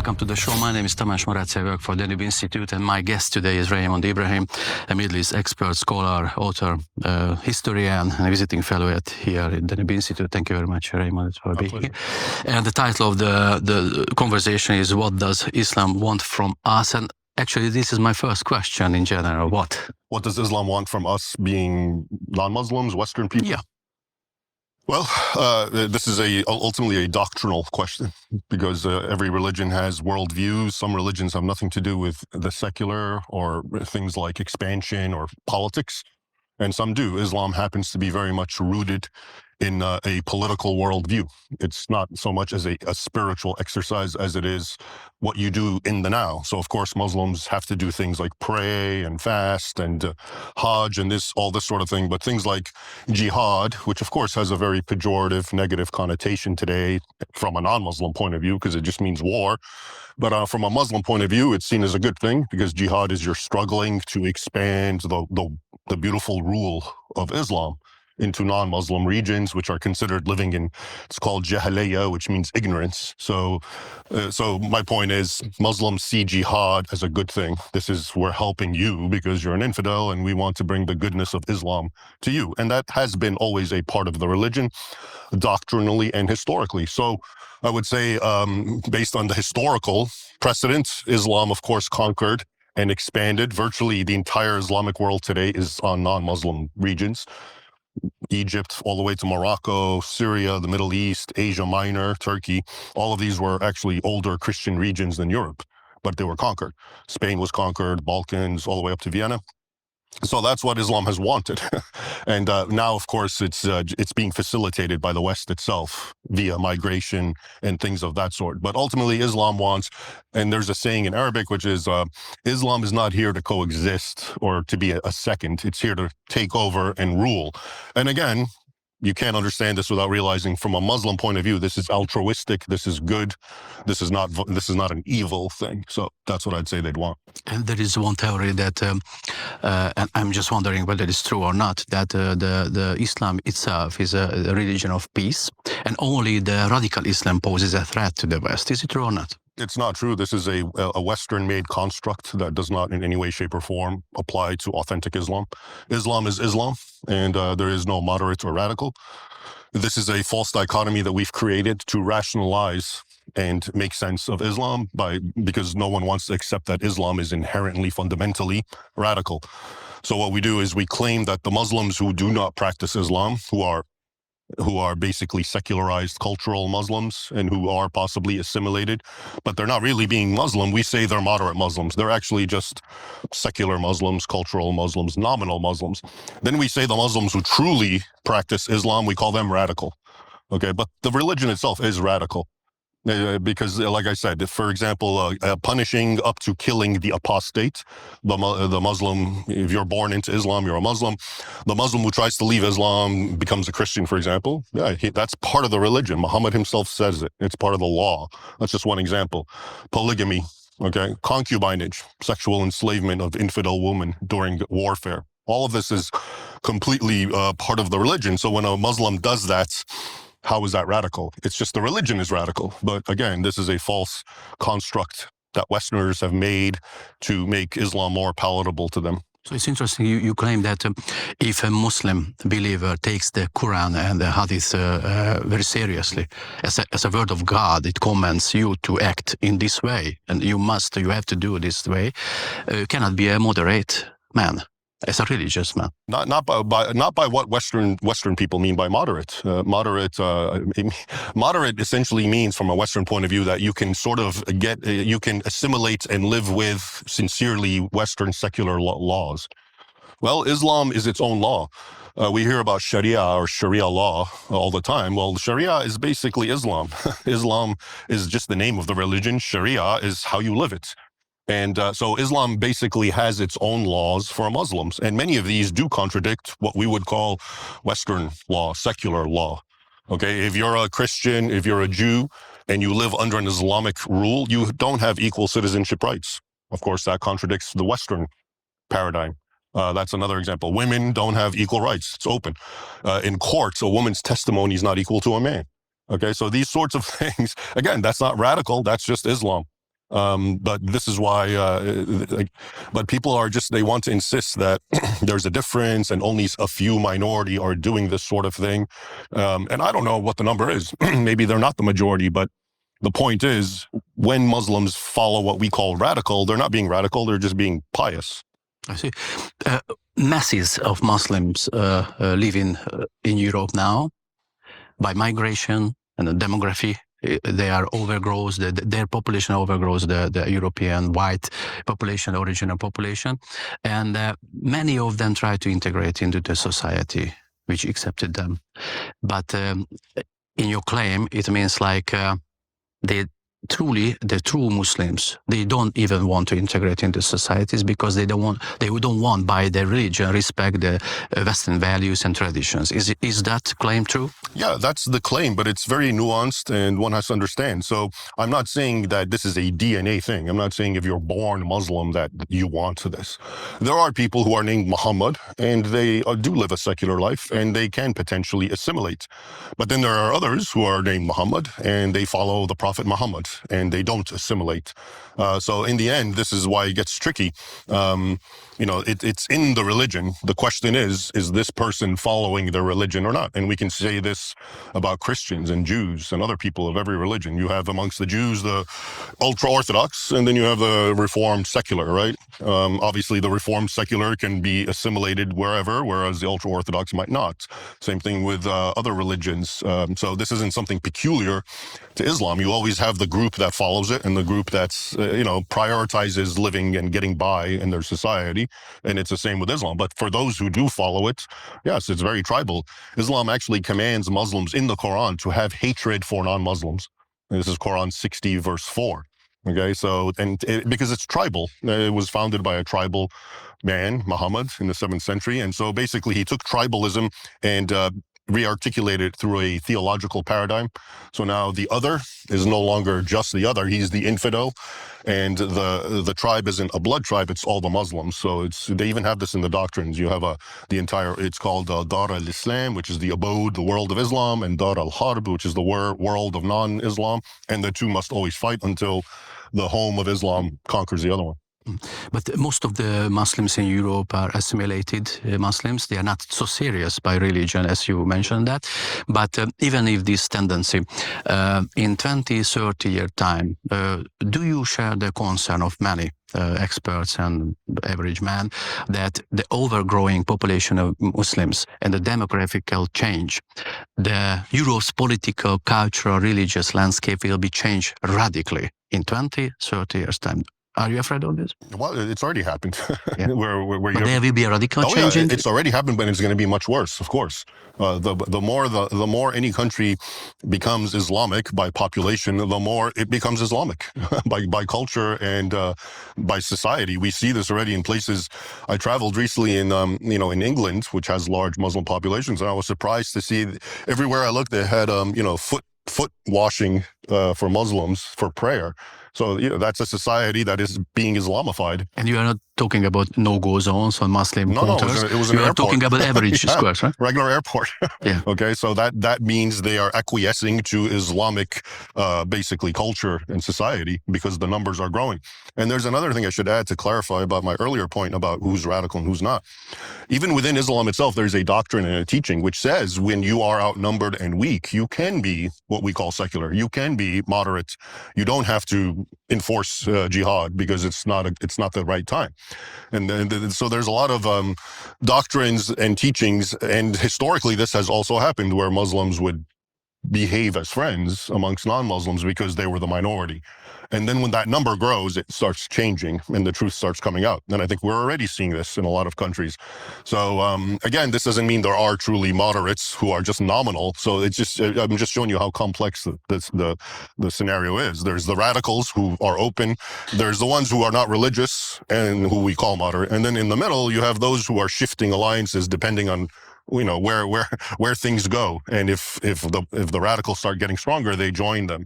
Welcome to the show. My name is Tamás Marácz. I work for the Institute, and my guest today is Raymond Ibrahim, a Middle East expert, scholar, author, historian, and visiting fellow here at the Institute. Thank you very much, Raymond, for being here. And the title of the conversation is "What Does Islam Want from Us?" And actually, this is my first question in general. What does Islam want from us, being non-Muslims, Western people? Yeah. Well, this is ultimately a doctrinal question, because every religion has worldviews. Some religions have nothing to do with the secular or things like expansion or politics, and some do. Islam happens to be very much rooted in a political worldview. It's not so much as a spiritual exercise as it is what you do in the now. So, of course, Muslims have to do things like pray and fast and Hajj and all this sort of thing. But things like jihad, which, of course, has a very pejorative, negative connotation today from a non-Muslim point of view, because it just means war. But from a Muslim point of view, it's seen as a good thing, because jihad is you're struggling to expand the beautiful rule of Islam into non-Muslim regions, which are considered living in, it's called jahiliyyah, which means ignorance. So my point is, Muslims see jihad as a good thing. We're helping you because you're an infidel, and we want to bring the goodness of Islam to you. And that has been always a part of the religion, doctrinally and historically. So I would say, based on the historical precedent, Islam, of course, conquered and expanded. Virtually the entire Islamic world today is on non-Muslim regions. Egypt, all the way to Morocco, Syria, the Middle East, Asia Minor, Turkey. All of these were actually older Christian regions than Europe, but they were conquered. Spain was conquered, Balkans, all the way up to Vienna. So that's what Islam has wanted. And now, of course, it's being facilitated by the West itself via migration and things of that sort. But ultimately, Islam wants, and there's a saying in Arabic, which is, Islam is not here to coexist or to be a second. It's here to take over and rule. And again, you can't understand this without realizing, from a Muslim point of view, this is altruistic, this is good, this is not an evil thing. So that's what I'd say they'd want. And there is one theory that, and I'm just wondering whether it's true or not, that the Islam itself is a religion of peace, and only the radical Islam poses a threat to the West. Is it true or not? It's not true. This is a Western-made construct that does not in any way, shape, or form apply to authentic Islam. Islam is Islam, and there is no moderate or radical. This is a false dichotomy that we've created to rationalize and make sense of Islam, because no one wants to accept that Islam is inherently, fundamentally radical. So what we do is we claim that the Muslims who do not practice Islam, who are basically secularized cultural Muslims and who are possibly assimilated, but they're not really being Muslim. We say they're moderate Muslims. They're actually just secular Muslims, cultural Muslims, nominal Muslims. Then we say the Muslims who truly practice Islam, we call them radical. Okay, but the religion itself is radical. Because, like I said, for example, punishing up to killing the apostate, the Muslim, if you're born into Islam, you're a Muslim. The Muslim who tries to leave Islam becomes a Christian, for example. Yeah, that's part of the religion. Muhammad himself says it. It's part of the law. That's just one example. Polygamy, okay, concubinage, sexual enslavement of infidel women during warfare. All of this is completely part of the religion. So when a Muslim does that, how is that radical? It's just the religion is radical. But again, this is a false construct that Westerners have made to make Islam more palatable to them. So it's interesting, you claim that if a Muslim believer takes the Quran and the Hadith very seriously, as a word of God, it commands you to act in this way, and you have to do this way, cannot be a moderate man. As a religious man, not by what Western people mean by moderate. Moderate essentially means, from a Western point of view, that you can you can assimilate and live with sincerely Western secular laws. Well, Islam is its own law. We hear about Sharia law all the time. Well, Sharia is basically Islam. Islam is just the name of the religion. Sharia is how you live it. And so Islam basically has its own laws for Muslims, and many of these do contradict what we would call Western law, secular law. Okay, if you're a Christian, if you're a Jew, and you live under an Islamic rule, you don't have equal citizenship rights. Of course, that contradicts the Western paradigm. That's another example. Women don't have equal rights. It's open. In courts, a woman's testimony is not equal to a man. Okay, so these sorts of things, again, that's not radical, that's just Islam. But this is why, but people are just, they want to insist that there's a difference and only a few minority are doing this sort of thing. And I don't know what the number is. Maybe they're not the majority, but the point is, when Muslims follow what we call radical, they're not being radical, they're just being pious. I see. Masses of Muslims live in Europe now by migration and the demography. They are overgrows, their population overgrows the European white population, original population. And many of them try to integrate into the society which accepted them. But in your claim, it means like the true Muslims, they don't even want to integrate into societies because they don't want by their religion respect the Western values and traditions. Is that claim true? Yeah, that's the claim, but it's very nuanced and one has to understand. So I'm not saying that this is a DNA thing. I'm not saying if you're born Muslim that you want this. There are people who are named Muhammad and they do live a secular life and they can potentially assimilate. But then there are others who are named Muhammad and they follow the Prophet Muhammad and they don't assimilate. So in the end, this is why it gets tricky. It's in the religion. The question is this person following their religion or not? And we can say this about Christians and Jews and other people of every religion. You have amongst the Jews the ultra-Orthodox, and then you have the Reformed secular, right? Obviously, the Reformed secular can be assimilated wherever, whereas the ultra-Orthodox might not. Same thing with other religions. So this isn't something peculiar to Islam. You always have the group that follows it and the group that's, prioritizes living and getting by in their society. And it's the same with Islam. But for those who do follow it, yes, it's very tribal. Islam actually commands Muslims in the Quran to have hatred for non-Muslims. And this is Quran 60, verse 4. Okay, so, because it's tribal. It was founded by a tribal man, Muhammad, in the 7th century. And so basically he took tribalism and re-articulated through a theological paradigm. So now the other is no longer just the other, he's the infidel, and the tribe isn't a blood tribe, it's all the Muslims. So they even have this in the doctrines. You have it's called Dar al-Islam, which is the abode, the world of Islam, and Dar al-Harb, which is the world of non-Islam, and the two must always fight until the home of Islam conquers the other one. But most of the Muslims in Europe are assimilated Muslims. They are not so serious by religion, as you mentioned that. But even if this tendency, in 20, 30 year time, do you share the concern of many experts and average man that the overgrowing population of Muslims and the demographical change, the Europe's political, cultural, religious landscape will be changed radically in 20, 30 years time? Are you afraid of this? Well, it's already happened. Yeah. where but there will be a radical change. Yeah, it's already happened, but it's going to be much worse, of course. The more any country becomes Islamic by population, the more it becomes Islamic by culture and by society. We see this already in places. I traveled recently in England, which has large Muslim populations, and I was surprised to see everywhere I looked they had foot washing for Muslims for prayer. So that's a society that is being Islamified. And you are not talking about no-go zones on Muslim quarters. No, it was an you airport. are talking about average squares, right? Regular airport. Yeah. Okay, so that means they are acquiescing to Islamic, basically, culture and society because the numbers are growing. And there's another thing I should add to clarify about my earlier point about who's radical and who's not. Even within Islam itself, there's a doctrine and a teaching which says when you are outnumbered and weak, you can be what we call secular. You can be moderate. You don't have to enforce jihad because it's not the right time. And so there's a lot of doctrines and teachings, and historically this has also happened where Muslims would behave as friends amongst non-Muslims because they were the minority. And then when that number grows, it starts changing and the truth starts coming out. And I think we're already seeing this in a lot of countries. So again, this doesn't mean there are truly moderates who are just nominal. So it's just, I'm just showing you how complex the scenario is. There's the radicals who are open. There's the ones who are not religious and who we call moderate. And then in the middle, you have those who are shifting alliances depending on where things go. And if the radicals start getting stronger, they join them.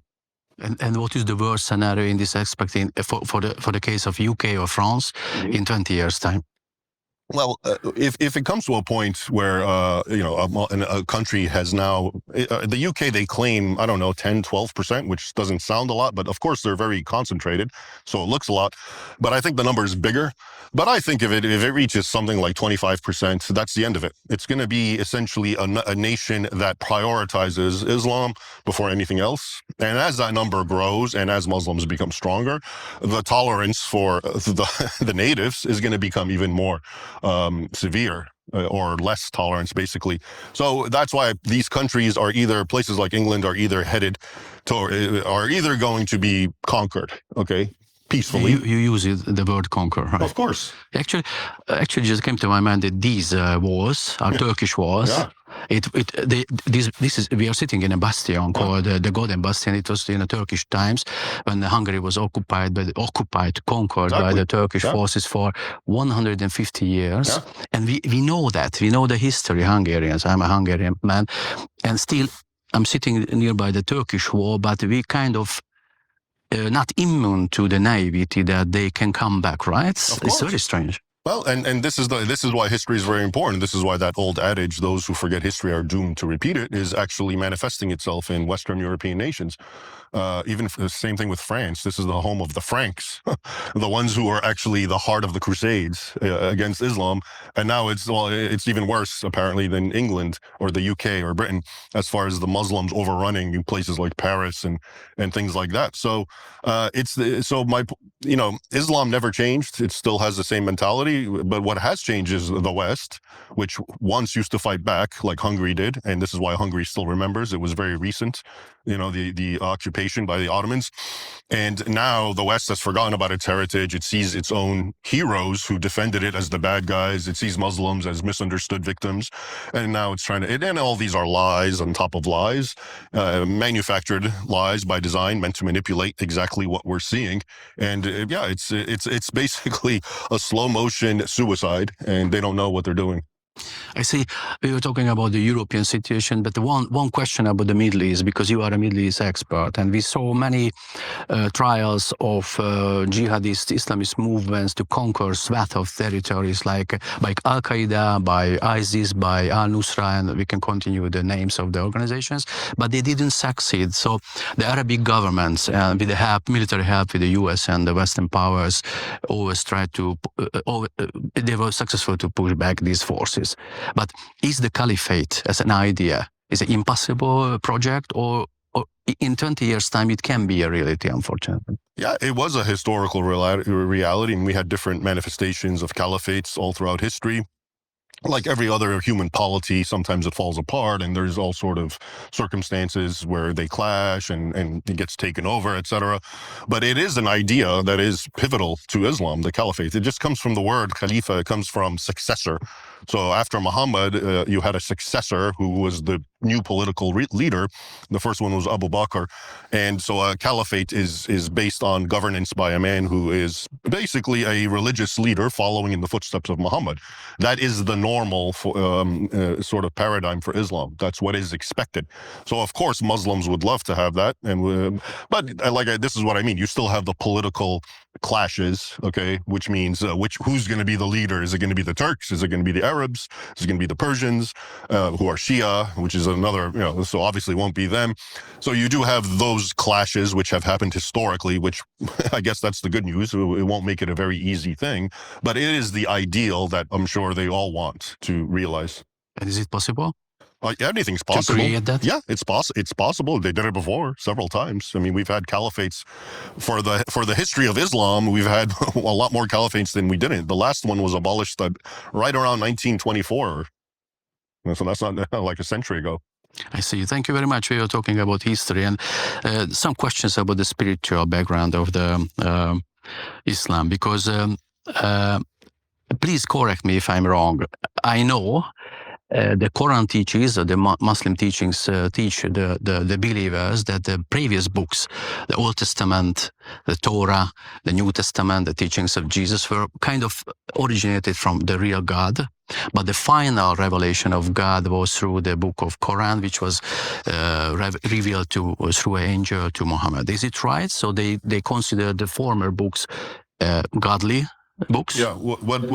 And what is the worst scenario in this aspect for the case of UK or France in 20 years' time? Well, if it comes to a point where a country has now the UK, they claim, I don't know, 10-12%, which doesn't sound a lot, but of course they're very concentrated, so it looks a lot. But I think the number is bigger. But I think if it reaches something like 25%, that's the end of it. It's going to be essentially a nation that prioritizes Islam before anything else. And as that number grows and as Muslims become stronger, the tolerance for the natives is going to become even more severe or less tolerance, basically. So that's why these countries are either, places like England are either headed to, are either going to be conquered, okay, peacefully. You use the word conquer, right? Of course. Actually, just came to my mind that these wars are Turkish wars. Yeah. We are sitting in a bastion called the Golden Bastion. It was in the Turkish times when Hungary was conquered by the Turkish forces for 150 years. Yeah. And we know that. We know the history, Hungarians. I'm a Hungarian man. And still, I'm sitting nearby the Turkish war, but we kind of not immune to the naivety that they can come back, right? It's very strange. Well, and this is why history is very important. This is why that old adage, those who forget history are doomed to repeat it, is actually manifesting itself in Western European nations. Even the same thing with France. This is the home of the Franks, the ones who are actually the heart of the Crusades against Islam. And now it's even worse, apparently, than England or the UK or Britain, as far as the Muslims overrunning in places like Paris and things like that. So Islam never changed. It still has the same mentality. But what has changed is the West, which once used to fight back like Hungary did. And this is why Hungary still remembers. It was very recent, the occupation by the Ottomans. And now the West has forgotten about its heritage. It sees its own heroes who defended it as the bad guys. It sees Muslims as misunderstood victims. And now it's and all these are lies on top of lies, manufactured lies by design, meant to manipulate exactly what we're seeing. And it's basically a slow motion suicide, and they don't know what they're doing. I see we were talking about the European situation, but one question about the Middle East, because you are a Middle East expert, and we saw many trials of jihadist Islamist movements to conquer swath of territories like by Al-Qaeda, by ISIS, by Al-Nusra, and we can continue the names of the organizations, but they didn't succeed. So the Arabic governments, with the military help with the US and the Western powers, always tried to, they were successful to push back these forces. But is the caliphate as an idea, is it an impossible project, or in 20 years' time it can be a reality, unfortunately? Yeah, it was a historical reality, and we had different manifestations of caliphates all throughout history. Like every other human polity, sometimes it falls apart, and there's all sort of circumstances where they clash and it gets taken over, etc. But it is an idea that is pivotal to Islam, the caliphate. It just comes from the word khalifa. It comes from successor. So after Muhammad, you had a successor who was the new political leader. The first one was Abu Bakr. And so a caliphate is based on governance by a man who is basically a religious leader following in the footsteps of Muhammad. That is the normal sort of paradigm for Islam. That's what is expected. So of course Muslims would love to have that, but this is what I mean. You still have the political clashes, okay, which means who's going to be the leader? Is it going to be the Turks? Is it going to be the Arabs? Is it going to be the Persians, who are Shia, which is another, so obviously won't be them. So you do have those clashes which have happened historically, which I guess that's the good news. It won't make it a very easy thing, but it is the ideal that I'm sure they all want to realize. And is it possible? Anything's possible. To create that? Yeah, it's possible. They did it before several times. I mean, we've had caliphates for the history of Islam. We've had a lot more caliphates than we didn't. The last one was abolished right around 1924. So that's not like a century ago. I see. Thank you very much. We are talking about history and some questions about the spiritual background of the Islam, because please correct me if I'm wrong. I know the Quran teaches, the Muslim teachings teach the believers that the previous books, the Old Testament, the Torah, the New Testament, the teachings of Jesus were kind of originated from the real God. But the final revelation of God was through the book of Quran, which was revealed through an angel to Muhammad. Is it right? So they consider the former books godly, books? Yeah.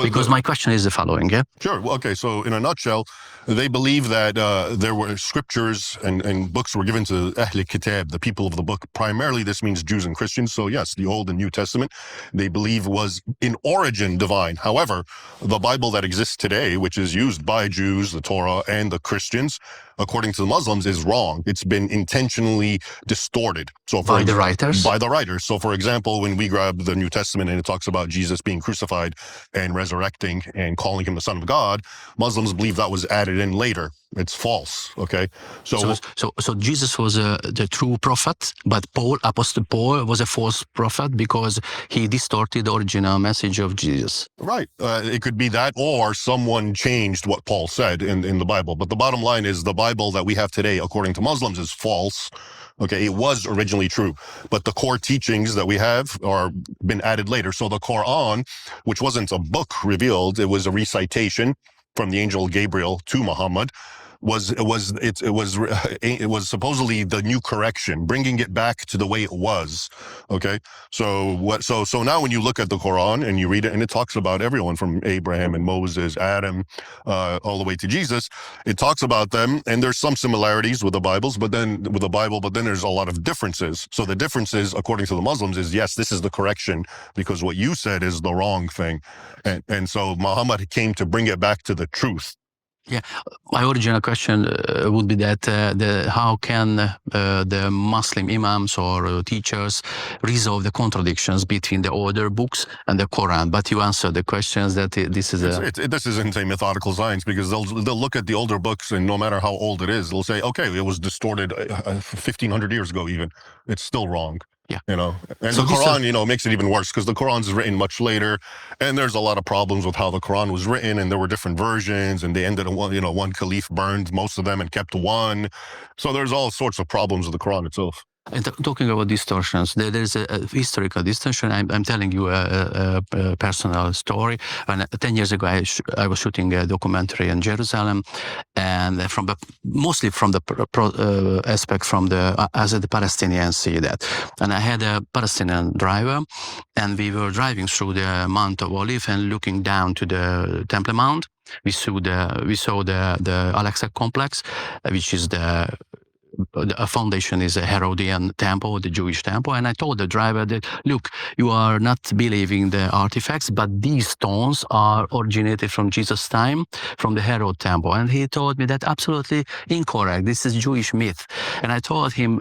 Because my question is the following. Yeah. Sure. Well, okay. So in a nutshell, they believe that there were scriptures and books were given to Ahl Kitab, the people of the book. Primarily, this means Jews and Christians. So yes, the Old and New Testament, they believe was in origin divine. However, the Bible that exists today, which is used by Jews, the Torah, and the Christians, according to the Muslims, is wrong. It's been intentionally distorted. So by the writers? By the writers. So for example, when we grab the New Testament and it talks about Jesus being crucified and resurrecting and calling him the Son of God, Muslims believe that was added in later. It's false. Okay. So Jesus was the true prophet, but Apostle Paul was a false prophet because he distorted the original message of Jesus. Right. It could be that, or someone changed what Paul said in the Bible. But the bottom line is the Bible that we have today, according to Muslims, is false. Okay, it was originally true, but the core teachings that we have are been added later. So the Quran, which wasn't a book revealed, it was a recitation from the angel Gabriel to Muhammad, it was supposedly the new correction, bringing it back to the way it was. Okay, so now when you look at the Quran and you read it, and it talks about everyone from Abraham and Moses, Adam, all the way to Jesus, it talks about them, and there's some similarities with the Bible, but then there's a lot of differences. So the differences, according to the Muslims, is yes, this is the correction because what you said is the wrong thing, and so Muhammad came to bring it back to the truth. Yeah, my original question would be that how can the Muslim imams or teachers resolve the contradictions between the older books and the Quran? But you answered the questions that this is this isn't a methodical science, because they'll look at the older books, and no matter how old it is, they'll say, okay, it was distorted 1,500 years ago even. It's still wrong. Yeah. And so the Quran, makes it even worse because the Quran is written much later, and there's a lot of problems with how the Quran was written, and there were different versions, and they ended in one caliph burned most of them and kept one. So there's all sorts of problems with the Quran itself. And talking about distortions, there's a historical distortion. I'm telling you a personal story. And 10 years ago, I was shooting a documentary in Jerusalem, and mostly from the aspect from as the Palestinians see that. And I had a Palestinian driver, and we were driving through the Mount of Olives and looking down to the Temple Mount. We saw the Al-Aqsa complex, which is the foundation is a Herodian temple, the Jewish temple. And I told the driver that, look, you are not believing the artifacts, but these stones are originated from Jesus' time, from the Herod temple. And he told me that absolutely incorrect. This is Jewish myth. And I told him,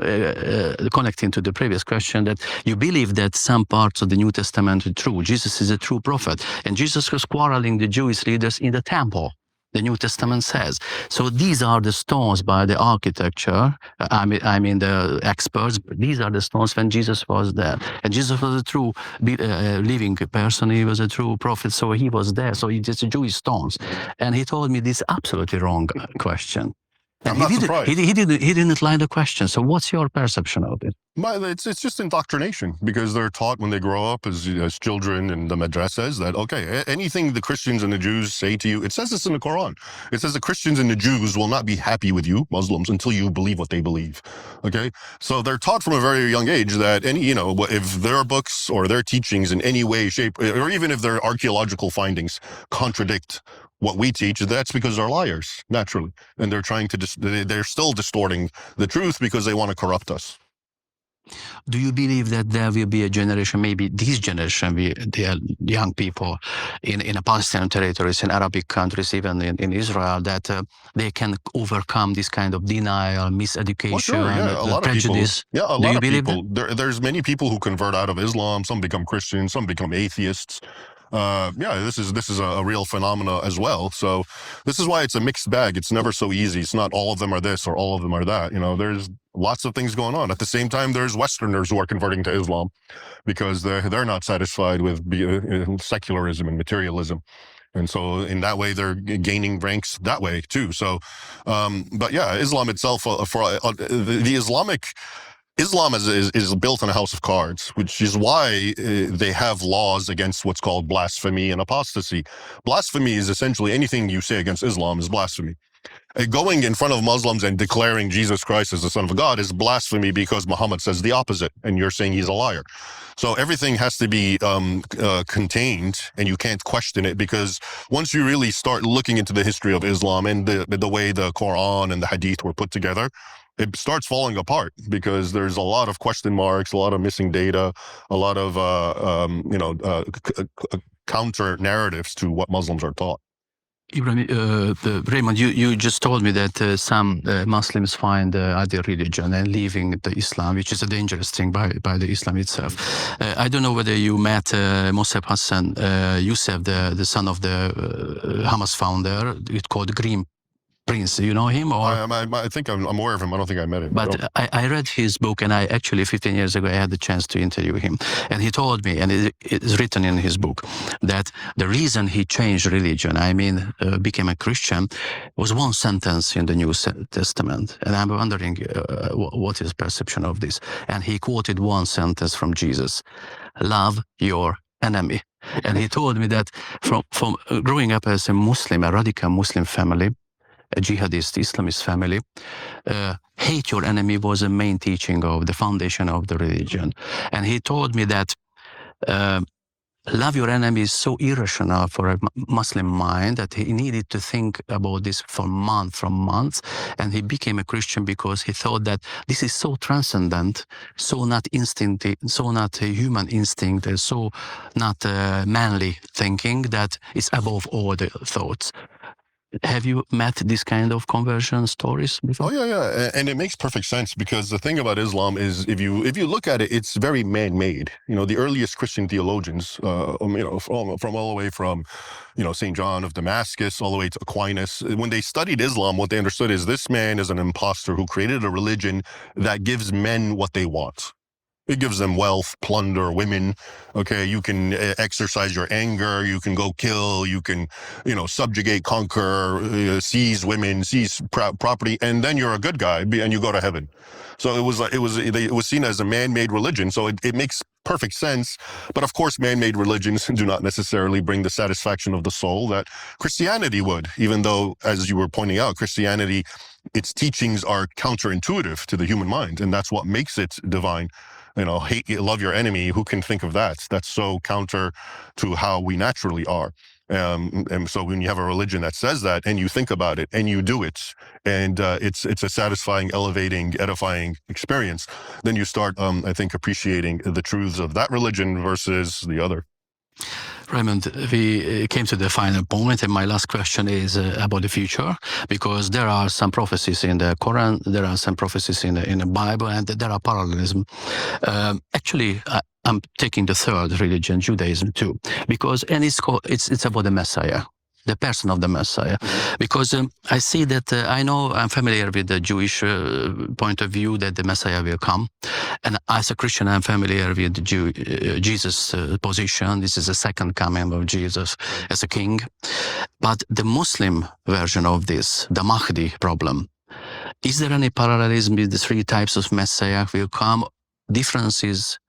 connecting to the previous question, that you believe that some parts of the New Testament are true. Jesus is a true prophet. And Jesus was quarreling the Jewish leaders in the temple. The New Testament says. So these are the stones by the architecture. I mean the experts. These are the stones when Jesus was there. And Jesus was a true living person. He was a true prophet. So he was there. So it's Jewish stones. And he told me this absolutely wrong question. I'm not surprised. He didn't like the question. So what's your perception of it? It's just indoctrination, because they're taught when they grow up as children in the madrasas that, okay, anything the Christians and the Jews say to you, it says this in the Quran. It says the Christians and the Jews will not be happy with you, Muslims, until you believe what they believe. Okay? So they're taught from a very young age that if their books or their teachings in any way, shape, or even if their archaeological findings contradict what we teach, that's because they're liars, naturally. And they're trying to, they're still distorting the truth because they want to corrupt us. Do you believe that there will be a generation, maybe this generation, the young people in Palestinian territories, in Arabic countries, even in Israel, that they can overcome this kind of denial, miseducation, a lot prejudice? Of people. Yeah, a lot of people. There's many people who convert out of Islam. Some become Christians. Some become atheists. This is a real phenomena as well. So this is why it's a mixed bag. It's never so easy. It's not all of them are this or all of them are that. There's lots of things going on. At the same time, there's Westerners who are converting to Islam because they're not satisfied with secularism and materialism. And so in that way, they're gaining ranks that way too. So, Islam itself, Islam is built on a house of cards, which is why they have laws against what's called blasphemy and apostasy. Blasphemy is essentially anything you say against Islam is blasphemy. Going in front of Muslims and declaring Jesus Christ as the Son of God is blasphemy because Muhammad says the opposite, and you're saying he's a liar. So everything has to be contained, and you can't question it, because once you really start looking into the history of Islam and the way the Quran and the Hadith were put together, it starts falling apart, because there's a lot of question marks, a lot of missing data, a lot of counter narratives to what Muslims are taught. Ibrahim, Raymond, you just told me that some Muslims find other religion and leaving the Islam, which is a dangerous thing by the Islam itself. I don't know whether you met Mossab Hassan Youssef, the son of the Hamas founder. It's called Green Prince. You know him? Or I think I'm aware of him. I don't think I met him. But I read his book, and I actually 15 years ago I had the chance to interview him, and he told me, and it is written in his book, that the reason he changed religion, became a Christian, was one sentence in the New Testament, and I'm wondering what his perception of this. And he quoted one sentence from Jesus: "Love your enemy." And he told me that from growing up as a Muslim, a radical Muslim family, a jihadist Islamist family, hate your enemy was a main teaching of the foundation of the religion. And he told me that love your enemy is so irrational for a Muslim mind that he needed to think about this for months. And he became a Christian because he thought that this is so transcendent, so not instinctive, so not a human instinct, so not manly thinking, that it's above all the thoughts. Have you met this kind of conversion stories before? Oh yeah, and it makes perfect sense, because the thing about Islam is, if you look at it, it's very man-made. The earliest Christian theologians, from all the way from, St. John of Damascus all the way to Aquinas, when they studied Islam, what they understood is this man is an imposter who created a religion that gives men what they want. It gives them wealth, plunder, women. Okay, you can exercise your anger. You can go kill. You can, subjugate, conquer, seize women, seize property, and then you're a good guy and you go to heaven. So it was seen as a man-made religion. So it makes perfect sense. But of course, man-made religions do not necessarily bring the satisfaction of the soul that Christianity would. Even though, as you were pointing out, Christianity, its teachings are counterintuitive to the human mind, and that's what makes it divine. Hate, love your enemy. Who can think of that? That's so counter to how we naturally are. And so when you have a religion that says that, and you think about it, and you do it, and it's a satisfying, elevating, edifying experience, then you start, I think, appreciating the truths of that religion versus the other. Raymond, we came to the final point, and my last question is about the future, because there are some prophecies in the Quran, there are some prophecies in the Bible, and there are parallelism. Actually, I'm taking the third religion, Judaism, too, because it's about the Messiah, the person of the Messiah, because I see that I'm familiar with the Jewish point of view that the Messiah will come, and as a Christian I'm familiar with Jesus' position. This is the second coming of Jesus as a king. But the Muslim version of this, the Mahdi problem, is there any parallelism with the three types of Messiah will come, differences,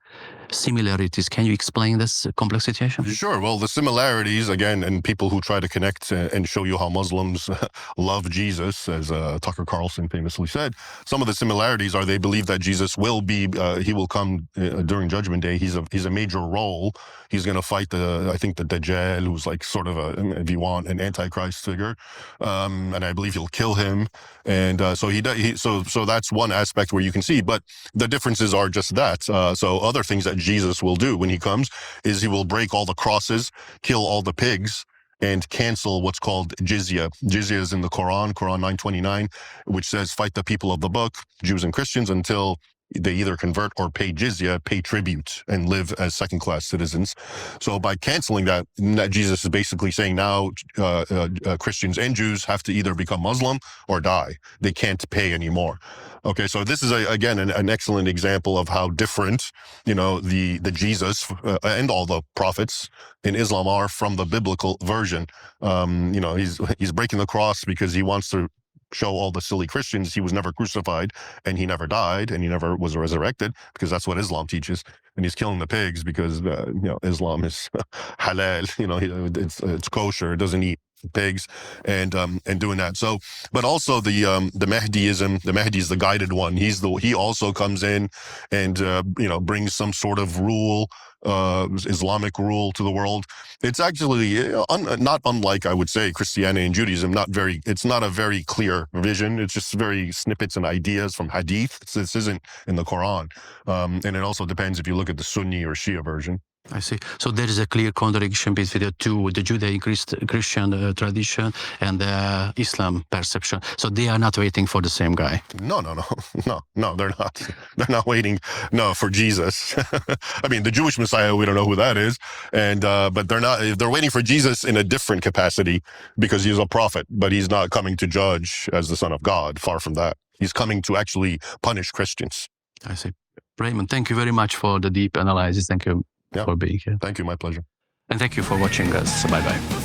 similarities? Can you explain this complex situation? Sure. Well, the similarities, again, and people who try to connect and show you how Muslims love Jesus, as Tucker Carlson famously said, some of the similarities are they believe that Jesus will he will come during Judgment Day. He's a major role. He's going to fight the Dajjal, who's like sort of if you want, an antichrist figure, and I believe he'll kill him. And so that's one aspect where you can see, but the differences are just that. So other things that Jesus will do when he comes is he will break all the crosses, kill all the pigs, and cancel what's called jizya. Jizya is in the Quran 929, which says fight the people of the book, Jews and Christians, until they either convert or pay jizya, pay tribute, and live as second-class citizens. So by canceling that, Jesus is basically saying now Christians and Jews have to either become Muslim or die. They can't pay anymore. Okay, so this is again an excellent example of how different, the Jesus and all the prophets in Islam are from the biblical version. He's breaking the cross because he wants to show all the silly Christians he was never crucified and he never died and he never was resurrected, because that's what Islam teaches. And he's killing the pigs because Islam is halal, it's kosher, it doesn't eat pigs, and doing that. So, but also the Mahdiism, the Mahdi is the guided one. He also comes in and brings some sort of rule, Islamic rule to the world. It's actually not unlike, I would say, Christianity and Judaism. It's not a very clear vision. It's just very snippets and ideas from Hadith. This isn't in the Quran, and it also depends if you look at the Sunni or Shia version. I see. So there is a clear contradiction between the two, the Judeo-Christian tradition and the Islam perception. So they are not waiting for the same guy. No, they're not. They're not waiting, for Jesus. I mean, the Jewish Messiah, we don't know who that is. And, but they're waiting for Jesus in a different capacity because he's a prophet, but he's not coming to judge as the Son of God. Far from that. He's coming to actually punish Christians. I see. Raymond, thank you very much for the deep analysis. Thank you for being here. Thank you. My pleasure. And thank you for watching us. Bye-bye.